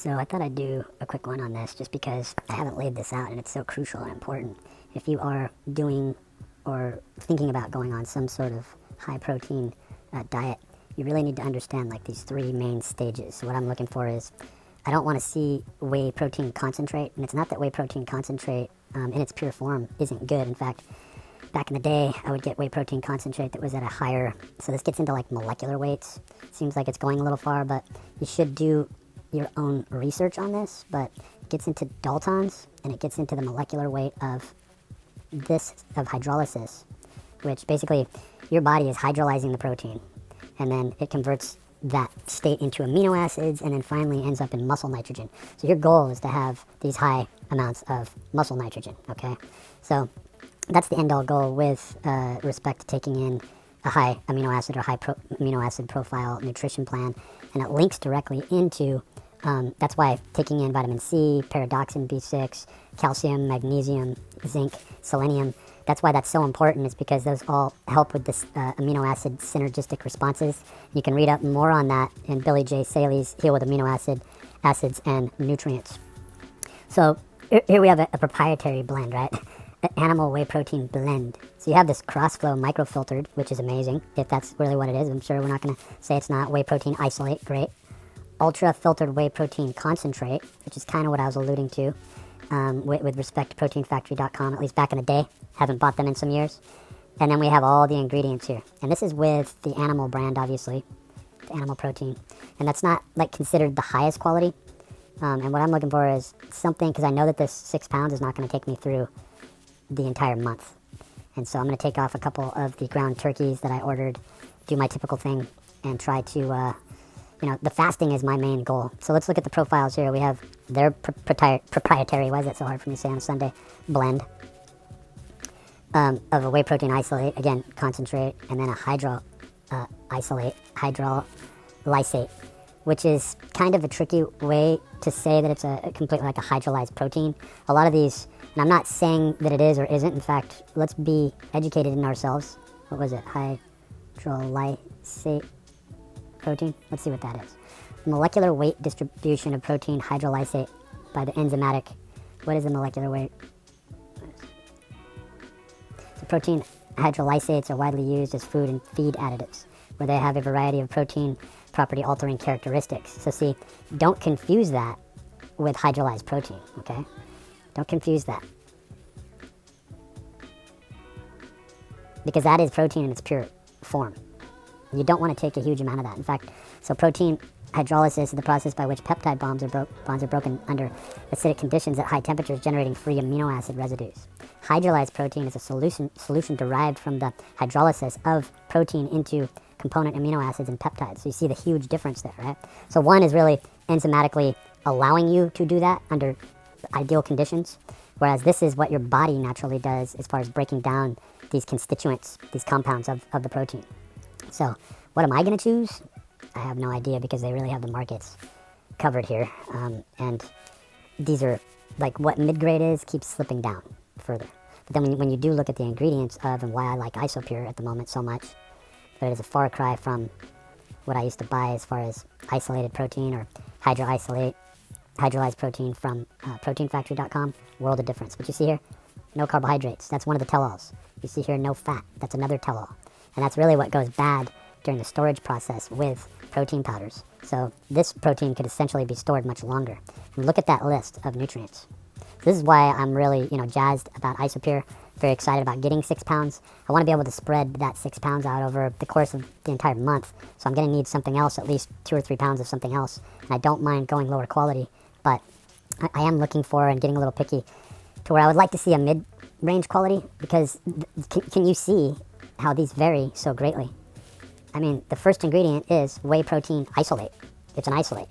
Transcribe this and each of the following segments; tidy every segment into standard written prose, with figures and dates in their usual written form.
So I thought I'd do a quick one on this just because I haven't laid this out and it's so crucial and important. If you are doing or thinking about going on some sort of high protein diet, you really need to understand like these three main stages. So what I'm looking for is, I don't want to see whey protein concentrate, and it's not that whey protein concentrate in its pure form isn't good. In fact, back in the day, I would get whey protein concentrate that was at a higher, so this gets into like molecular weights. Seems like it's going a little far, but you should do your own research on this. But it gets into Daltons, and it gets into the molecular weight of hydrolysis, which basically your body is hydrolyzing the protein, and then it converts that state into amino acids, and then finally ends up in muscle nitrogen. So your goal is to have these high amounts of muscle nitrogen, okay? So that's the end-all goal with respect to taking in a high amino acid or amino acid profile nutrition plan, and it links directly into, that's why taking in vitamin C, pyridoxine B6, calcium, magnesium, zinc, selenium, that's why that's so important, is because those all help with this amino acid synergistic responses. You can read up more on that in Billy J. Saley's Heal with Amino Acids and Nutrients. So here we have a proprietary blend, right? Animal whey protein blend. So you have this cross-flow microfiltered, which is amazing, if that's really what it is. I'm sure we're not going to say it's not. Whey protein isolate, great. Ultra-filtered whey protein concentrate, which is kind of what I was alluding to with respect to proteinfactory.com, at least back in the day. Haven't bought them in some years. And then we have all the ingredients here. And this is with the animal brand, obviously, the animal protein. And that's not like considered the highest quality. And what I'm looking for is something, because I know that this 6 pounds is not going to take me through the entire month. And so I'm going to take off a couple of the ground turkeys that I ordered, do my typical thing, and try to, the fasting is my main goal. So let's look at the profiles here. We have their proprietary, why is that so hard for me to say on a Sunday, blend of a whey protein isolate, again, concentrate, and then a hydrolysate, which is kind of a tricky way to say that it's a completely like a hydrolyzed protein. A lot of these, and I'm not saying that it is or isn't. In fact, let's be educated in ourselves. What was it? Hydrolysate protein? Let's see what that is. Molecular weight distribution of protein hydrolysate by the enzymatic. What is the molecular weight? So protein hydrolysates are widely used as food and feed additives, where they have a variety of protein property altering characteristics. So see, don't confuse that with hydrolyzed protein, okay? Don't confuse that. Because that is protein in its pure form. You don't want to take a huge amount of that. In fact, so protein hydrolysis is the process by which peptide bonds are broken under acidic conditions at high temperatures, generating free amino acid residues. Hydrolyzed protein is a solution derived from the hydrolysis of protein into component amino acids and peptides. So you see the huge difference there, right? So one is really enzymatically allowing you to do that under ideal conditions, whereas this is what your body naturally does as far as breaking down these constituents, these compounds of the protein. So what am I going to choose? I have no idea, because they really have the markets covered here. And these are, like, what mid-grade is keeps slipping down further. But then when you do look at the ingredients of, and why I like Isopure at the moment so much, but it is a far cry from what I used to buy as far as isolated protein or hydrolyzed protein from proteinfactory.com. World of difference. But you see here, no carbohydrates. That's one of the tell-alls. You see here, no fat. That's another tell-all. And that's really what goes bad during the storage process with protein powders. So this protein could essentially be stored much longer. And look at that list of nutrients. This is why I'm really, jazzed about Isopure. Very excited about getting 6 pounds. I want to be able to spread that 6 pounds out over the course of the entire month. So I'm going to need something else, at least 2 or 3 pounds of something else. And I don't mind going lower quality, but I am looking for and getting a little picky to where I would like to see a mid-range quality, because can you see how these vary so greatly? I mean, the first ingredient is whey protein isolate. It's an isolate.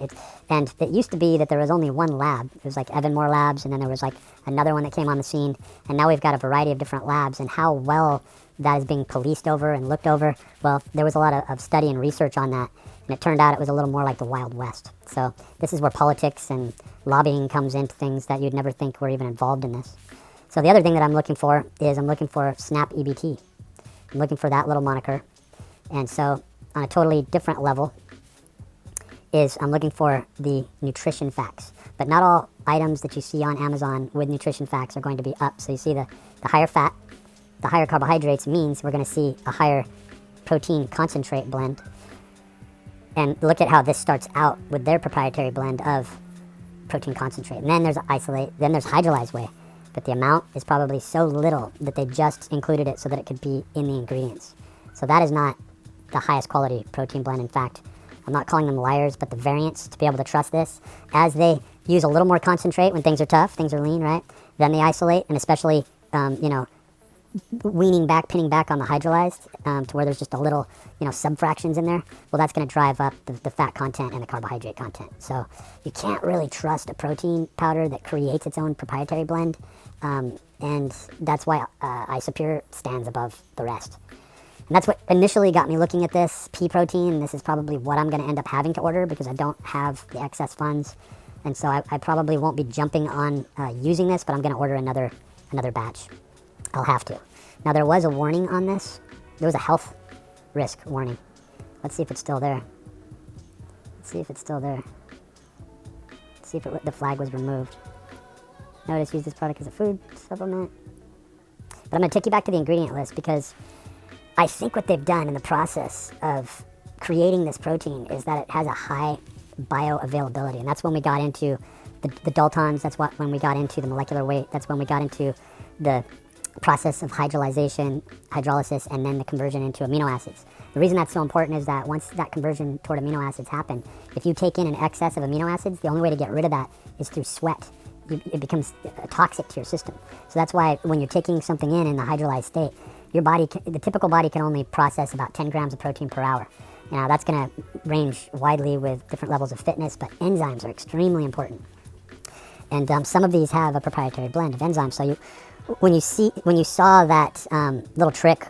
And it used to be that there was only one lab. It was like Evanmore Labs, and then there was like another one that came on the scene. And now we've got a variety of different labs, and how well that is being policed over and looked over. Well, there was a lot of study and research on that, and it turned out it was a little more like the Wild West. So this is where politics and lobbying comes into things that you'd never think were even involved in this. So the other thing that I'm looking for is I'm looking for SNAP EBT. I'm looking for that little moniker. And so on a totally different level is I'm looking for the nutrition facts. But not all items that you see on Amazon with nutrition facts are going to be up. So you see the higher fat, the higher carbohydrates means we're going to see a higher protein concentrate blend. And look at how this starts out with their proprietary blend of protein concentrate. And then there's isolate, then there's hydrolyzed whey. But the amount is probably so little that they just included it so that it could be in the ingredients. So that is not the highest quality protein blend. In fact, I'm not calling them liars, but the variants, to be able to trust this, as they use a little more concentrate when things are tough, things are lean, right? Then they isolate, and especially, pinning back on the hydrolyzed to where there's just a little, subfractions in there. Well, that's going to drive up the fat content and the carbohydrate content. So you can't really trust a protein powder that creates its own proprietary blend, and that's why Isopure stands above the rest. And that's what initially got me looking at this pea protein. This is probably what I'm going to end up having to order because I don't have the excess funds. And so I probably won't be jumping on using this, but I'm going to order another batch. I'll have to. Now, there was a warning on this. There was a health risk warning. Let's see if it's still there. Let's see if it's still there. Let's see if the flag was removed. Notice, use this product as a food supplement. But I'm going to take you back to the ingredient list because I think what they've done in the process of creating this protein is that it has a high bioavailability. And that's when we got into the Daltons. That's when we got into the molecular weight. That's when we got into the process of hydrolysis, and then the conversion into amino acids. The reason that's so important is that once that conversion toward amino acids happen, if you take in an excess of amino acids, the only way to get rid of that is through sweat. It becomes toxic to your system. So that's why when you're taking something in the hydrolyzed state, your body, the typical body can only process about 10 grams of protein per hour. Now that's going to range widely with different levels of fitness, but enzymes are extremely important. And some of these have a proprietary blend of enzymes. So when you saw that little trick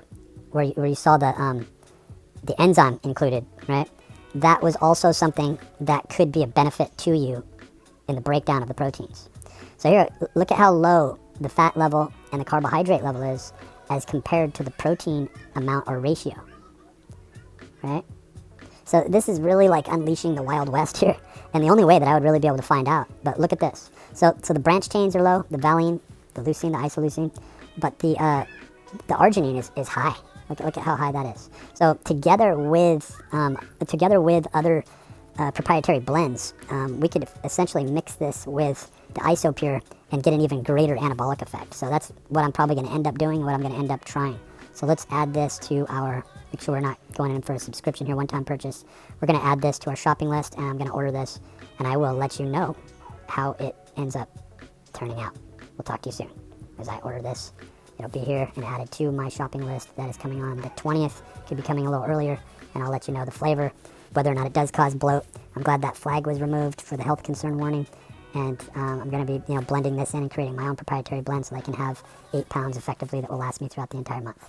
where you saw the enzyme included, right? That was also something that could be a benefit to you in the breakdown of the proteins. So here, look at how low the fat level and the carbohydrate level is as compared to the protein amount or ratio, right? So this is really like unleashing the Wild West here, and the only way that I would really be able to find out. But look at this. So the branch chains are low, the valine, the leucine, the isoleucine, but the arginine is high. Look at how high that is. So together with other proprietary blends, we could essentially mix this with the Isopure and get an even greater anabolic effect. So that's what I'm probably going to end up doing, what I'm going to end up trying. So let's add this to our, make sure we're not going in for a subscription here, one-time purchase. We're going to add this to our shopping list, and I'm going to order this, and I will let you know how it ends up turning out. We'll talk to you soon. As I order this, it'll be here and added to my shopping list that is coming on the 20th. Could be coming a little earlier, and I'll let you know the flavor, whether or not it does cause bloat. I'm glad that flag was removed for the health concern warning, and I'm going to be blending this in and creating my own proprietary blend so that I can have 8 pounds effectively that will last me throughout the entire month.